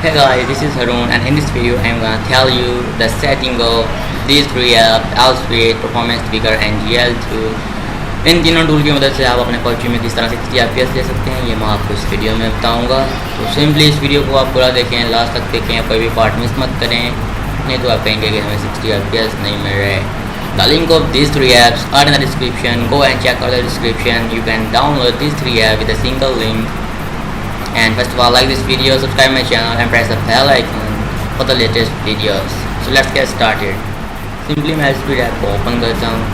Hey guys, this is Haroon and in this video I'm gonna tell you the setting of these three apps, L3, Performance Speaker and GL2। इन तीनों tool की मदद से आप अपने PUBG में किस तरह से 60 FPS ले सकते हैं, ये मैं आपको इस वीडियो में बताऊंगा। तो सिंपली इस वीडियो को आप पूरा देखें, लास्ट तक देखें, कोई भी पार्ट मिस मत करें, नहीं तो आप कहेंगे कि हमें 60 FPS नहीं मिल रहे। The link of these three apps are in the description. Go and check out the description. You can download these three apps with a single link. And first of all, like this video, subscribe my channel and press the bell icon for the latest videos. So let's get started. Simply मैं इस app को open करता हूँ।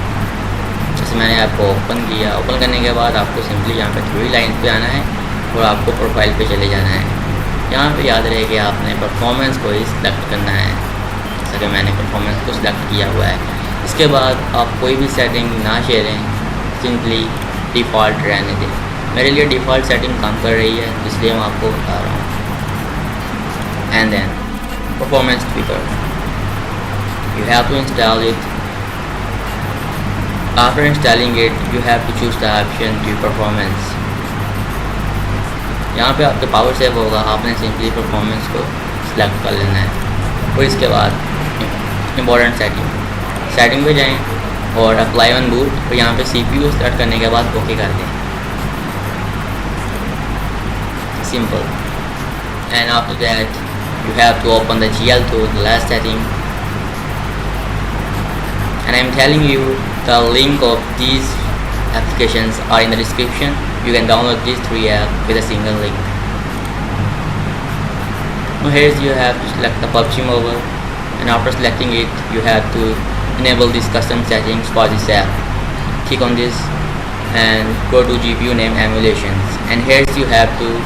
जैसे मैंने app को open किया, open करने के बाद आपको सिंपली यहाँ पे थ्री लाइन पे आना है और आपको प्रोफाइल पे चले जाना है। यहाँ पे याद रहे कि आपने परफॉर्मेंस को ही सिलेक्ट करना है, जैसा कि मैंने परफॉर्मेंस को सिलेक्ट किया हुआ है। इसके बाद आप कोई भी सेटिंग ना शेयरें, सिंपली डिफ़ॉल्ट रहने दें। मेरे लिए डिफ़ॉल्ट सेटिंग काम कर रही है, इसलिए मैं आपको बता रहा हूँ। And then performance speaker, you have to install it. After installing it you have to choose the option to performance. यहाँ पे आपका पावर सेव होगा, आपने सिंपली परफॉर्मेंस को सिलेक्ट कर लेना है। और इसके बाद इम्पॉर्टेंट सेटिंग पे जाएँ और अप्लाई ऑन बूट, और यहाँ पे CPU स्टार्ट करने के बाद ओके कर दें। Simple. And after that you have to open the GL2, the last setting, and I'm telling you the link of these applications are in the description. You can download these three apps with a single link. Now here you have to select the PUBG Mobile, and after selecting it you have to enable these custom settings for this app. Click on this and go to GPU name emulations, and here you have to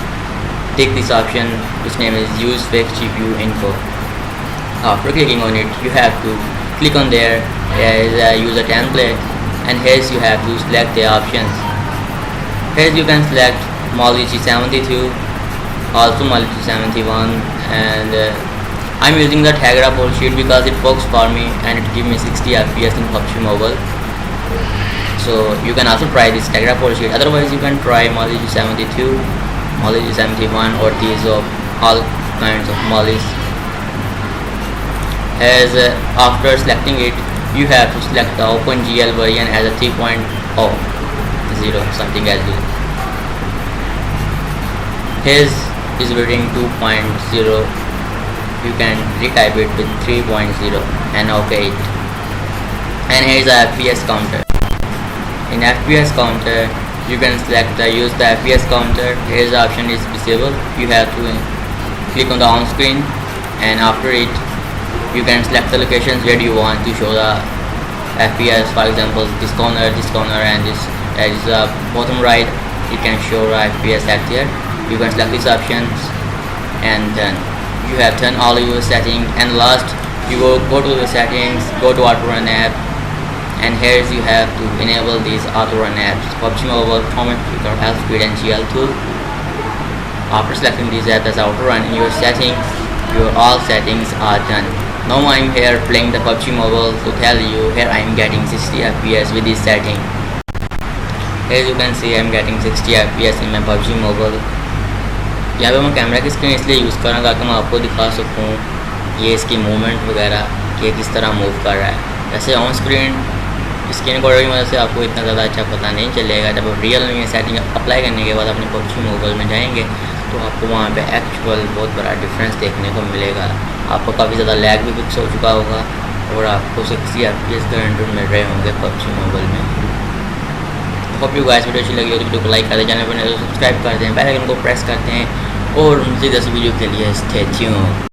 take this option which name is use fixed GPU info. After clicking on it you have to click on there is a user template, and here you have to select the options. Here you can select Mali G72, also Mali G71, and I'm using the Tegra full sheet because it works for me and it gives me 60 FPS in PUBG Mobile. So you can also try this Tegra full sheet. Otherwise you can try Mali G72, Mali G71, or these of all kinds of Molis. As after selecting it you have to select the OpenGL version as a 3.0 something as this. His is reading 2.0, you can retype it with 3.0 and OK it. And here is the FPS counter. In FPS counter you can select the use the FPS counter. Here's the option is disabled. You have to click on the on screen, and after it you can select the locations where you want to show the FPS. For example, this corner, and this is the bottom right, you can show the FPS at here. You can select these options, and then you have done all your settings. And last you go to the settings, go to auto run app, and here you have to enable these auto run apps, PUBG Mobile, Performance Speaker, L3 and GL2. After selecting these apps as auto run in your settings, your all settings are done. Now I'm here playing the PUBG Mobile to tell you here I am getting 60 FPS with this setting. As you can see I'm getting 60 FPS in my PUBG Mobile. यहाँ पे मैं camera की screen इसलिए use कर रहा हूँ ताकि मैं आपको दिखा सकूँ ये इसकी मूवमेंट वगैरह कि किस तरह मूव कर रहा है। जैसे ऑन स्क्रीन स्क्रीन रिकॉर्डर की मदद से आपको इतना ज़्यादा अच्छा पता नहीं चलेगा। जब आप रियल में सेटिंग अप्लाई करने के बाद अपने PUBG Mobile में जाएंगे तो आपको वहाँ पे एक्चुअल बहुत बड़ा डिफरेंस देखने को मिलेगा। आपको काफ़ी ज़्यादा लैग भी फिक्स हो चुका होगा और आपको 60 FPS गारंटी मिल रहे होंगे PUBG Mobile में। होप यू गाइस वीडियो अच्छी लगी हो तो वीडियो को लाइक कर दें, चैनल पर नहीं तो सब्सक्राइब कर दें, बेल आइकन को प्रेस करते हैं और मज़ीद ऐसी वीडियो के लिए स्टे ट्यून्ड।